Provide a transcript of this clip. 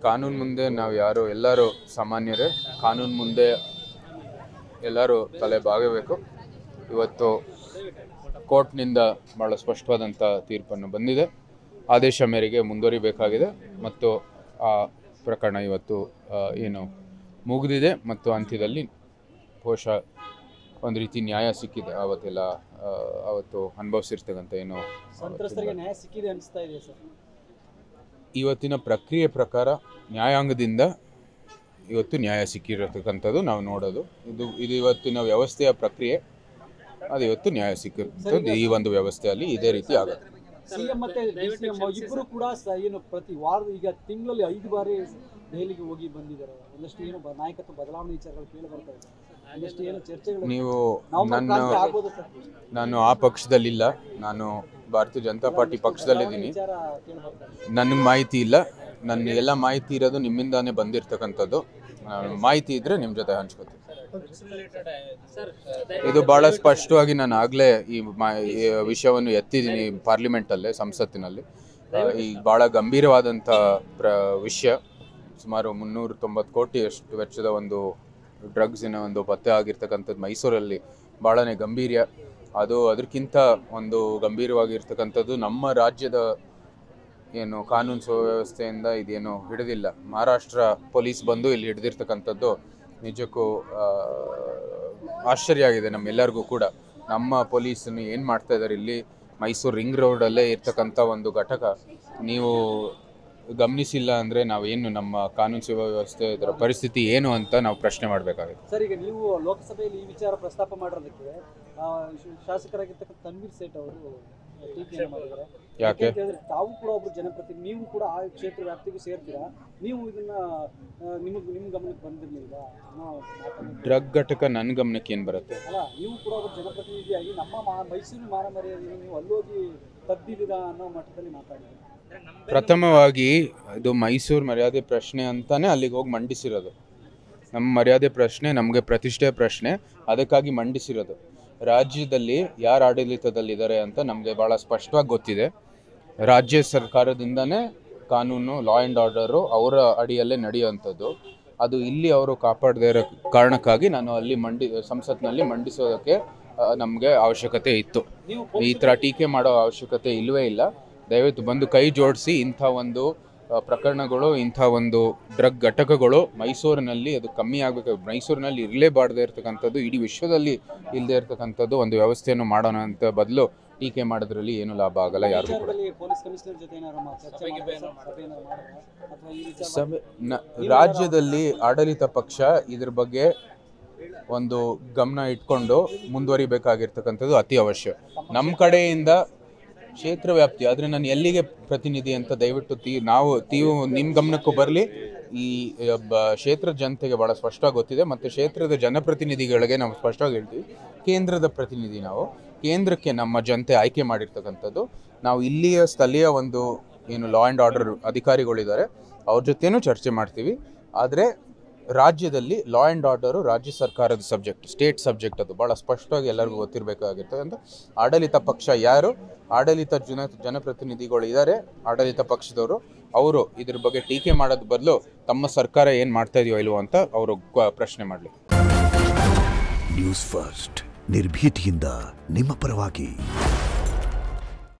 ಕಾನೂನು ಮುಂದೆ ನಾವು ಯಾರು ಎಲ್ಲರೂ ಸಾಮಾನ್ಯರೇ. ಕಾನೂನು ಮುಂದೆ ಎಲ್ಲರೂ ತಲೆ ಬಾಗಬೇಕು. ಇವತ್ತು ಕೋರ್ಟ್ನಿಂದ ಭಾಳ ಸ್ಪಷ್ಟವಾದಂಥ ತೀರ್ಪನ್ನು ಬಂದಿದೆ. ಆದೇಶ ಮೇರೆಗೆ ಮುಂದುವರಿಬೇಕಾಗಿದೆ ಮತ್ತು ಆ ಪ್ರಕರಣ ಇವತ್ತು ಏನು ಮುಗಿದಿದೆ ಮತ್ತು ಅಂತ್ಯದಲ್ಲಿ ಬಹುಶಃ ಒಂದು ರೀತಿ ನ್ಯಾಯ ಸಿಕ್ಕಿದೆ. ಅವತ್ತು ಅನುಭವಿಸಿರ್ತಕ್ಕಂಥ ಏನು ಸಂತ್ರಸ್ತರಿಗೆ ನ್ಯಾಯ ಸಿಕ್ಕಿದೆ ಅನಿಸ್ತಾ ಇದೆ ಸರ್. ಇವತ್ತಿನ ಪ್ರಕ್ರಿಯೆ ಪ್ರಕಾರ ನ್ಯಾಯಾಂಗದಿಂದ ಇವತ್ತು ನ್ಯಾಯ ಸಿಕ್ಕಿರತಕ್ಕಂಥದ್ದು ನಾವು ನೋಡೋದು. ಇದು ಇವತ್ತಿನ ವ್ಯವಸ್ಥೆಯ ಪ್ರಕ್ರಿಯೆ. ಅದು ಇವತ್ತು ನ್ಯಾಯ ಸಿಕ್ಕಿರ್ತದ್ದು ಈ ಒಂದು ವ್ಯವಸ್ಥೆಯಲ್ಲಿ ಇದೇ ರೀತಿ ಆಗುತ್ತೆ. ಸಿಎಂ ಮತ್ತೆ ಡಿಸಿಎಂ ಇಬ್ಬರು ಕೂಡ ಏನು ಪ್ರತಿ ವಾರದ ಈಗ ತಿಂಗಳಲ್ಲಿ 5 ಬಾರಿ ದೆಹಲಿಗೆ ಹೋಗಿ ಬಂದಿದ್ದಾರೆ. ಒಂದಷ್ಟು ಏನು ನಾಯಕತ್ವ ಬದಲಾವಣೆ ವಿಚಾರಗಳು ಕೇಳಿ ಬರ್ತಾ ಇದೆ. ಒಂದಷ್ಟು ಏನು ಚರ್ಚೆಗಳು ನೀವು ನಾನು ಆ ಪಕ್ಷದಲ್ಲಿಲ್ಲ. ನಾನು ಭಾರತೀಯ ಜನತಾ ಪಾರ್ಟಿ ಪಕ್ಷದಲ್ಲಿದ್ದೀನಿ. ನನಗೆ ಮಾಹಿತಿ ಇಲ್ಲ. ನನ್ನ ಎಲ್ಲ ಮಾಹಿತಿ ಇರೋದು ನಿಮ್ಮಿಂದಾನೇ ಬಂದಿರತಕ್ಕಂಥದ್ದು. ಮಾಹಿತಿ ಇದ್ದರೆ ನಿಮ್ಮ ಜೊತೆ ಹಂಚ್ಕೋತೀನಿ. ಇದು ಭಾಳ ಸ್ಪಷ್ಟವಾಗಿ ನಾನು ಆಗಲೇ ಈ ವಿಷಯವನ್ನು ಎತ್ತಿದ್ದೀನಿ ಪಾರ್ಲಿಮೆಂಟಲ್ಲೇ, ಸಂಸತ್ತಿನಲ್ಲಿ. ಈ ಭಾಳ ಗಂಭೀರವಾದಂಥ ವಿಷಯ. ಸುಮಾರು 390 ಕೋಟಿಯಷ್ಟು ವೆಚ್ಚದ ಒಂದು ಡ್ರಗ್ಸಿನ ಒಂದು ಪತ್ತೆ ಆಗಿರ್ತಕ್ಕಂಥದ್ದು ಮೈಸೂರಲ್ಲಿ ಭಾಳನೇ ಗಂಭೀರ. ಅದಕ್ಕಿಂತ ಒಂದು ಗಂಭೀರವಾಗಿರ್ತಕ್ಕಂಥದ್ದು ನಮ್ಮ ರಾಜ್ಯದ ಏನು ಕಾನೂನು ಸುವ್ಯವಸ್ಥೆಯಿಂದ ಇದೇನು ಹಿಡಿದಿಲ್ಲ. ಮಹಾರಾಷ್ಟ್ರ ಪೊಲೀಸ್ ಬಂದು ಇಲ್ಲಿ ಹಿಡಿದಿರ್ತಕ್ಕಂಥದ್ದು ನಿಜಕ್ಕೂ ಆಶ್ಚರ್ಯ ಆಗಿದೆ ನಮ್ಮೆಲ್ಲರಿಗೂ ಕೂಡ. ನಮ್ಮ ಪೊಲೀಸನ್ನು ಏನು ಮಾಡ್ತಾ ಇದ್ದಾರೆ ಇಲ್ಲಿ ಮೈಸೂರು ರಿಂಗ್ ರೋಡಲ್ಲೇ ಇರ್ತಕ್ಕಂಥ ಒಂದು ಘಟಕ ನೀವು ಗಮನಿಸಿಲ್ಲ ಅಂದರೆ ನಾವೇನು ನಮ್ಮ ಕಾನೂನು ಸುವ್ಯವಸ್ಥೆ ಇದರ ಪರಿಸ್ಥಿತಿ ಏನು ಅಂತ ನಾವು ಪ್ರಶ್ನೆ ಮಾಡಬೇಕಾಗುತ್ತೆ. ಸರ್, ಈಗ ನೀವು ಲೋಕಸಭೆಯಲ್ಲಿ ಈ ವಿಚಾರ ಪ್ರಸ್ತಾಪ ಮಾಡಿರೋದಕ್ಕೆ ಶಾಸಕರಾಗಿರ್ತಕ್ಕಂಥ ತನ್ವೀರ್ ಸೇಠ್ ಅವರು ಟೀಕೆಯನ್ನು ಮಾಡಿದ್ದಾರೆ. ಯಾಕೆ ತಾವು ಕೂಡ ಒಬ್ಬರು ಜನಪ್ರತಿನಿಧಿ, ನೀವು ಕೂಡ ಆ ಕ್ಷೇತ್ರ ವ್ಯಾಪ್ತಿಗೂ ಸೇರ್ತೀರಾ, ನೀವು ಇದನ್ನ ನಿಮ್ಮ ಗಮನಕ್ಕೆ ಬಂದಿರಲಿಲ್ಲ? ಡ್ರಗ್ ಘಟಕ ನನ್ನ ಗಮನಕ್ಕೆ ಏನು ಬರುತ್ತೆ? ಅಲ್ಲ, ನೀವು ಕೂಡ ಒಬ್ಬರು ಜನಪ್ರತಿನಿಧಿಯಾಗಿ ನಮ್ಮ ಮೈಸೂರು ಮಾನಮರ್ಯಾದೆ ನೀವು ಅಲ್ಲೋಗಿ ತಬ್ದಿದ್ದೀರಾ ಅನ್ನೋ ಮಟ್ಟದಲ್ಲಿ ಮಾತಾಡಿದ್ದೀರಿ. ಪ್ರಥಮವಾಗಿ ಇದು ಮೈಸೂರು ಮರ್ಯಾದೆ ಪ್ರಶ್ನೆ ಅಂತಾನೆ ಅಲ್ಲಿಗೆ ಹೋಗಿ ಮಂಡಿಸಿರೋದು. ನಮ್ಮ ಮರ್ಯಾದೆ ಪ್ರಶ್ನೆ, ನಮಗೆ ಪ್ರತಿಷ್ಠೆ ಪ್ರಶ್ನೆ, ಅದಕ್ಕಾಗಿ ಮಂಡಿಸಿರೋದು. ರಾಜ್ಯದಲ್ಲಿ ಯಾರು ಆಡಳಿತದಲ್ಲಿದ್ದಾರೆ ಅಂತ ನಮಗೆ ಭಾಳ ಸ್ಪಷ್ಟವಾಗಿ ಗೊತ್ತಿದೆ. ರಾಜ್ಯ ಸರ್ಕಾರದಿಂದನೇ ಕಾನೂನು, ಲಾ ಆ್ಯಂಡ್ ಆರ್ಡರು ಅವರ ಅಡಿಯಲ್ಲೇ ನಡೆಯುವಂಥದ್ದು. ಅದು ಇಲ್ಲಿ ಅವರು ಕಾಪಾಡದೇ ಇರೋ ಕಾರಣಕ್ಕಾಗಿ ನಾನು ಅಲ್ಲಿ ಸಂಸತ್ನಲ್ಲಿ ಮಂಡಿಸೋದಕ್ಕೆ ನಮಗೆ ಅವಶ್ಯಕತೆ ಇತ್ತು. ಈ ಥರ ಟೀಕೆ ಮಾಡೋ ಅವಶ್ಯಕತೆ ಇಲ್ಲವೇ ಇಲ್ಲ. ದಯವಿಟ್ಟು ಬಂದು ಕೈ ಜೋಡಿಸಿ ಇಂಥ ಒಂದು ಪ್ರಕರಣಗಳು, ಇಂಥ ಒಂದು ಡ್ರಗ್ ಘಟಕಗಳು ಮೈಸೂರಿನಲ್ಲಿ ಅದು ಕಮ್ಮಿ ಆಗಬೇಕು. ಮೈಸೂರಿನಲ್ಲಿ ಇರಲೇಬಾರ್ದೇ ಇರ್ತಕ್ಕಂಥದ್ದು, ಇಡೀ ವಿಶ್ವದಲ್ಲಿ ಇಲ್ಲದೆ ಇರ್ತಕ್ಕಂಥದ್ದು ಒಂದು ವ್ಯವಸ್ಥೆಯನ್ನು ಮಾಡೋಣ ಅಂತ ಬದಲು ಟೀಕೆ ಮಾಡೋದ್ರಲ್ಲಿ ಏನು ಲಾಭ ಆಗಲ್ಲ ಯಾರಿಗೂ ಕೂಡ. ರಾಜ್ಯದಲ್ಲಿ ಆಡಳಿತ ಪಕ್ಷ ಇದ್ರ ಬಗ್ಗೆ ಒಂದು ಗಮನ ಇಟ್ಕೊಂಡು ಮುಂದುವರಿಬೇಕಾಗಿರ್ತಕ್ಕಂಥದ್ದು ಅತಿ ಅವಶ್ಯ. ನಮ್ಮ ಕಡೆಯಿಂದ ಕ್ಷೇತ್ರ ವ್ಯಾಪ್ತಿ ಆದರೆ ನಾನು ಎಲ್ಲಿಗೆ ಪ್ರತಿನಿಧಿ ಅಂತ ದಯವಿಟ್ಟು ನಿಮ್ಮ ಗಮನಕ್ಕೂ ಬರಲಿ. ಈ ಕ್ಷೇತ್ರದ ಜನತೆಗೆ ಭಾಳ ಸ್ಪಷ್ಟವಾಗಿ ಗೊತ್ತಿದೆ ಮತ್ತು ಕ್ಷೇತ್ರದ ಜನಪ್ರತಿನಿಧಿಗಳಿಗೆ ನಾವು ಸ್ಪಷ್ಟವಾಗಿ ಹೇಳ್ತೀವಿ, ಕೇಂದ್ರದ ಪ್ರತಿನಿಧಿ ನಾವು. ಕೇಂದ್ರಕ್ಕೆ ನಮ್ಮ ಜನತೆ ಆಯ್ಕೆ ಮಾಡಿರ್ತಕ್ಕಂಥದ್ದು. ನಾವು ಇಲ್ಲಿಯ ಸ್ಥಳೀಯ ಒಂದು ಏನು ಲಾ ಆ್ಯಂಡ್ ಆರ್ಡರ್ ಅಧಿಕಾರಿಗಳಿದ್ದಾರೆ ಅವ್ರ ಜೊತೆನೂ ಚರ್ಚೆ ಮಾಡ್ತೀವಿ. ಆದರೆ ರಾಜ್ಯದಲ್ಲಿ ಲಾ ಆ್ಯಂಡ್ ಆರ್ಡರು ರಾಜ್ಯ ಸರ್ಕಾರದ ಸಬ್ಜೆಕ್ಟ್, ಸ್ಟೇಟ್ ಸಬ್ಜೆಕ್ಟ್. ಅದು ಭಾಳ ಸ್ಪಷ್ಟವಾಗಿ ಎಲ್ಲರಿಗೂ ಗೊತ್ತಿರಬೇಕಾಗಿರ್ತದೆ ಅಂತ. ಆಡಳಿತ ಪಕ್ಷ ಯಾರು, ಆಡಳಿತ ಜನಪ್ರತಿನಿಧಿಗಳು ಇದ್ದಾರೆ, ಆಡಳಿತ ಪಕ್ಷದವರು, ಅವರು ಇದ್ರ ಬಗ್ಗೆ ಟೀಕೆ ಮಾಡೋದು ಬದಲು ತಮ್ಮ ಸರ್ಕಾರ ಏನು ಮಾಡ್ತಾ ಇದೆಯೋ ಇಲ್ವೋ ಅಂತ ಅವರು ಪ್ರಶ್ನೆ ಮಾಡಲಿ. ನ್ಯೂಸ್ ಫಸ್ಟ್, ನಿರ್ಭೀತಿಯಿಂದ ನಿಮ್ಮ ಪರವಾಗಿ.